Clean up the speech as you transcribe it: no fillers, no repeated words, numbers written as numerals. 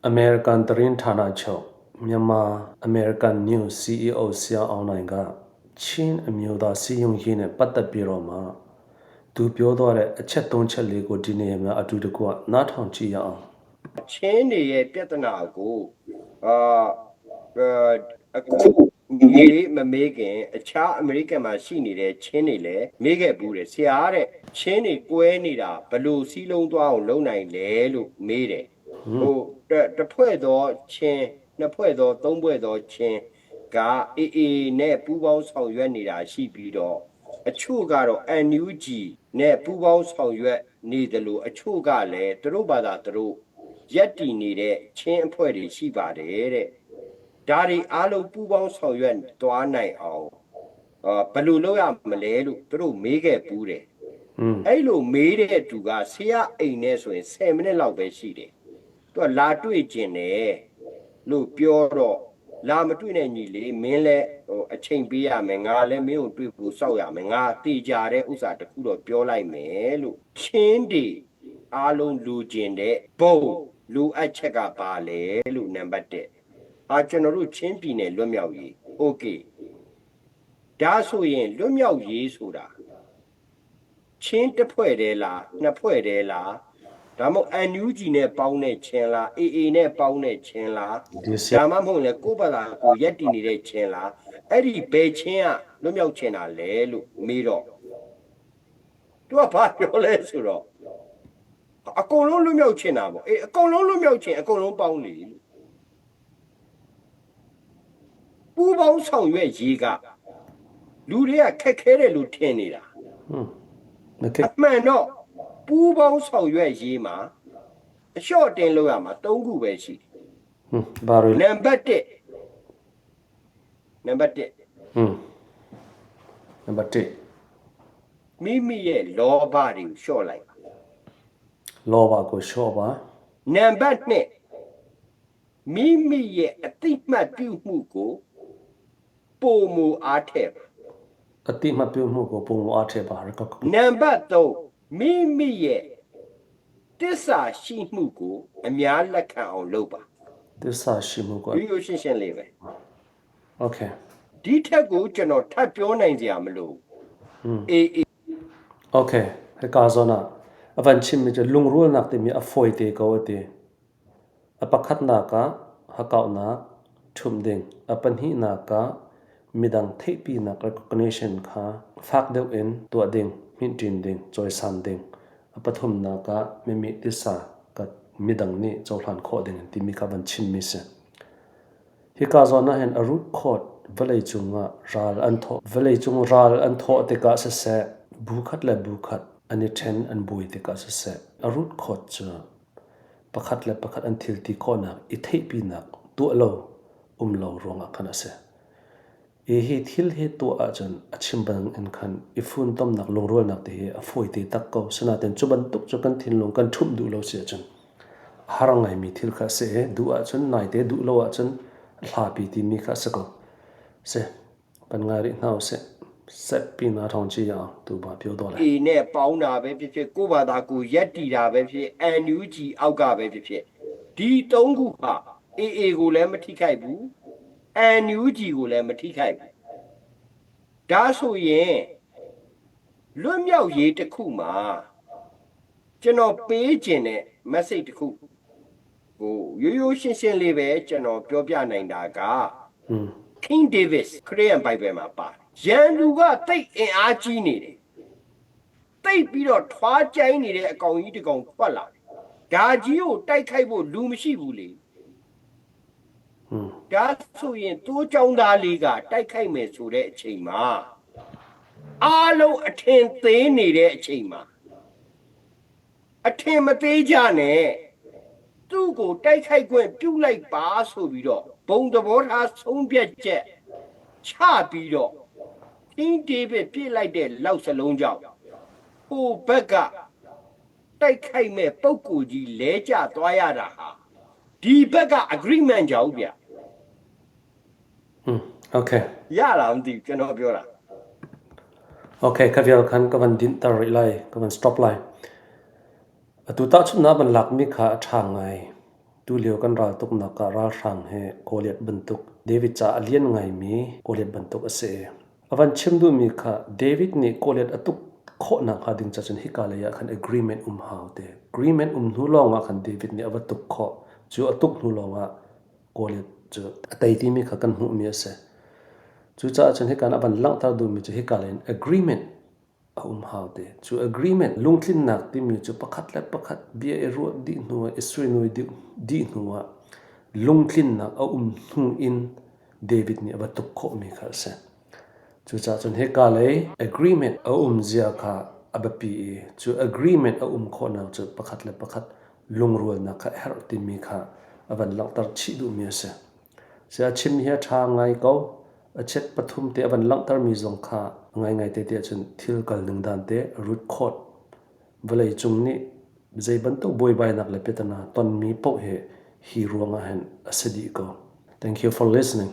American Tarin Thana Cho Myanmar American News CEO Sia Online ga Chin Amyoda Siyung Yin ne Patat Biro ma Tu Pyo Do de a chet ton chet le ko di ne ma atu de ko na thong chi ya aung ချင်းတွေရဲ့ပြဿနာကိုအခုမြေမမေးခင်အခြားအမေရိကန်မှာရှိနေတဲ့ချင်းတွေလည်းမေးခဲ့ဘူးတယ်ဆရာတဲ့ချင်းတွေကွဲနေတာဘလို့စီးလုံးသွားအောင်လုပ်နိုင်လဲလို့မေးတယ်ဟိုတစ်ဖွဲ့သောချင်းနှစ်ဖွဲ့သောသုံးဖွဲ့သောချင်းကအေးအေးနဲ့ပူးပေါင်းဆောင်ရွက်နေတာရှိပြီးတော့အချို့ကတော့ NUG နဲ့ပူးပေါင်းဆောင်ရွက်နေတယ်လို့အချို့ကလည်းသူတို့ဘာသာသူတို့ရက်တည်နေတဲ့ချင်းအဖွဲ့တွေရှိပါတယ်တဲ့ဒါတွေအားလုံးပူးပေါင်းဆောင်ရွက်သွားနိုင်အောင်ဘယ်လိုလုပ်ရမလဲလို့သူတို့မေးခဲ့ပူးတယ်အဲ့လိုမေးတဲ့သူကဆရာအိမ်နဲ့ဆိုရင်10မိနစ်လောက်ပဲရှိတယ်သူကလာတွေ့ကျင်တယ်လို့ပြောတော့လာမတွေ့နဲ့ညီလေးမင်းလည်းအချိန်ပေးရမယ်ငါလည်းမင်းကိုတွေ့ဖို့စောက်ရမယ်ငါတေချာတဲ့ဥစ္စာတခုတော့ပြောလိုက်မယ်လို့ချင်းတွေအားလုံးလူကျင်တဲ့ဘုံလူအပ်ချက်ကပါလေလို့နံပါတ်1ကျွန်တော်တို့ချင်းပြည်နယ်လွတ်မြောက်ရေးโอเคဒါဆိုရင်လွတ်မြောက်ရေးဆိုတာချင်းတစ်ဖွဲ့တည်းလားနှစ်ဖွဲ့တည်းလားဒါမှမဟုတ် NUG နဲ့ပေါင်းတဲ့ချင်းလား AA နဲ့ပေါင်းတဲ့ချင်းလားဒါမှမဟုတ်လေကိုယ့်ဘာသာကိုရက်တည်နေတဲ့ချင်းလားအဲ့ဒီဘယ်ချင်းကလွတ်မြောက်ချင်းတာလဲလို့မေးတော့သူကဘာပြောလဲဆိုတော့အကုန်လုံးလွတ်မြောက်ချင်းတာပေါ့အေးအကုန်လုံးလွတ်မြောက်ချင်းအကုန်လုံးပေါင်းလေပူပေါင်းဆောင်ရွက်ရေးကလူတွေကခက်ခဲတယ်လို့ထင်နေတာအမှန်တော့ပူပေါင်းဆောင်ရွက်ရေးမှာအလျှော့တင်လို့ရမှာ3ခုပဲရှိဘာလို့နံပါတ်1နံပါတ်1မိမိရဲ့လောဘတွေကိုလျှော့လိုက်လောဘကိုလျှော့ပါနံပါတ်2မိမိရဲ့အတိမတ်ပြုမှုကိုပုံမူအားထည့်အတိမတ်ပြုမှုကိုပုံမူအားထည့်ပါရကနံပါတ်3မိမိရဲ့တစ္ဆာရှိမှုကိုအများလက်ခံအောင်လုပ်ပါတစ္ဆာရှိမှုကိုရိုးရိုးရှင်းရှင်းလေးပဲ Okay ဒီထက်ကိုကျွန်တော်ထပ်ပြောနိုင်ကြမလို့အေး Okay ဟဲ့ကာဇနာအဝန်ချင်းမြလုံရူနက်တေမီအဖိုင်တေကောတေအပခတ်နာကဟကောက်နာထုံဒင်းအပန်ဟိနာကမိဒန်ထေပီနာ recognition ခါ fact dew in ตัวดင်းมินจินดင်း choice san ding အပထုံနာကမိမိတစ္ဆာကမိဒန်နီကျော်လှန်ခေါ်ဒင်းတိမိကဝန်ချင်းမီစဟိကာဇနာဟန်အရုခေါ်ဗလေချုံငါရာလ်အန်သောဗလေချုံရာလ်အန်သောတေကဆဆဘူခတ်လေဘူခတ်อันนี้เทนอันบุยติกาสเสอรุดขดจ้ะประคัดและประคัดอันทิลติโคนักอิเทปีนักตัวเราเรารองขนาดเสเฮทิลเฮตัวอาจารย์อชิมบังอันคันอิฟุนต้มนักลงรัวนักที่อฟวยติตักเกาสนาเต็นจุบันตุกจุกันทินลงกันทุ่มดูเราเสียจันหารังไงมีทิลข้าเสดูอาจารย์นายเตดูเราอาจารย์ลาปีที่มีข้าสกเสปัญญาริน่าเสဆက်ပြီးနာထောင်ကြည့်အောင်သူဘာပြောတော့လဲအေးနဲ့ပေါင်းတာပဲဖြစ်ဖြစ်ကိုယ့်ဘာသာကိုရက်တီတာပဲဖြစ် NUG အောက်ကပဲဖြစ်ဖြစ်ဒီ3ခုဟာ AA ကိုလည်းမထိခိုက်ဘူး NUG ကိုလည်းမထိခိုက်ဘူးဒါဆိုရင်လွတ်မြောက်ရေးတစ်ခုမှာကျွန်တော်ပေးခြင်းတဲ့ message တစ်ခုဟိုရိုးရိုးရှင်းရှင်းလေးပဲကျွန်တော်ပြောပြနိုင်တာကKing David ခရစ်ယာန်ဘိုင်ဘယ်မှာပါရန်သူကတိတ်အင်အားကြီးနေတယ်တိတ်ပြီးတော့ထွားကြိုင်းနေတဲ့အကောင်ကြီးတစ်ကောင်ဖွက်လာဒါကြီးကိုတိုက်ခိုက်ဖို့လူမရှိဘူးလေဒါဆိုရင်တိုးကြောင်းသားလေးကတိုက်ခိုက်မယ်ဆိုတဲ့အချိန်မှာအားလုံးအထင်သေးနေတဲ့အချိန်မှာအထင်မသေးကြနဲ့သူ့ကိုတိုက်ခိုက်ခွင့်ပြုလိုက်ပါဆိုပြီးတော့ဘုံသဘောထားဆုံးဖြတ်ချက်ချပြီးတော့King David ပြစ်လိုက်တဲ့လောက်စလုံးကြောင့်ဟိုဘက်ကတိုက်ခိုက်မဲ့ပုံကိုကြီးလဲကျသွားရတာဟာဒီဘက်က agreement ကြောင့်ဗျOkay ရလားမသိကျွန်တော်ပြောတာ Okay ခဗျာခန်ကဝန်ဒင်တရီလိုက်ကဝန် stop line အတူတာချုနာဘန်လက်မိခါအထာငိုင်တူ tu leo kan ral tuk na ka ral rang he goliat bentuk David cha alien ngai mi goliat bentuk ase avan chimdu mi kha David ni goliat atuk kho na kha ding cha chen hi ka le ya khan agreement haute agreement nu longa khan David ni awatuk kho chu atuk nu longa goliat chu atai ti mi kha kan hu mi ase chu cha chen hi kan avan lang tar du mi chu hi ka len agreement haute chu agreement lungthin nak ti mi chu pakhat la pakhat bia e ro di nu isri nu di nu lungthin nak hu in David ni awatuk kho mi kha se chu cha chun he ka le agreement zia kha abapi chu agreement kho na chu pakhat la pakhat lungrul na kha her ti mi kha avan lang tar chi du mi se sia chim hi tha ngai ko achet pathum te avan lang tar mi zong kha ngai te chun thil kal ning dan te root khot velai chung ni zai ban to boy bai nak le petana ton mi po he hi ruanga han asadi ko thank you for listening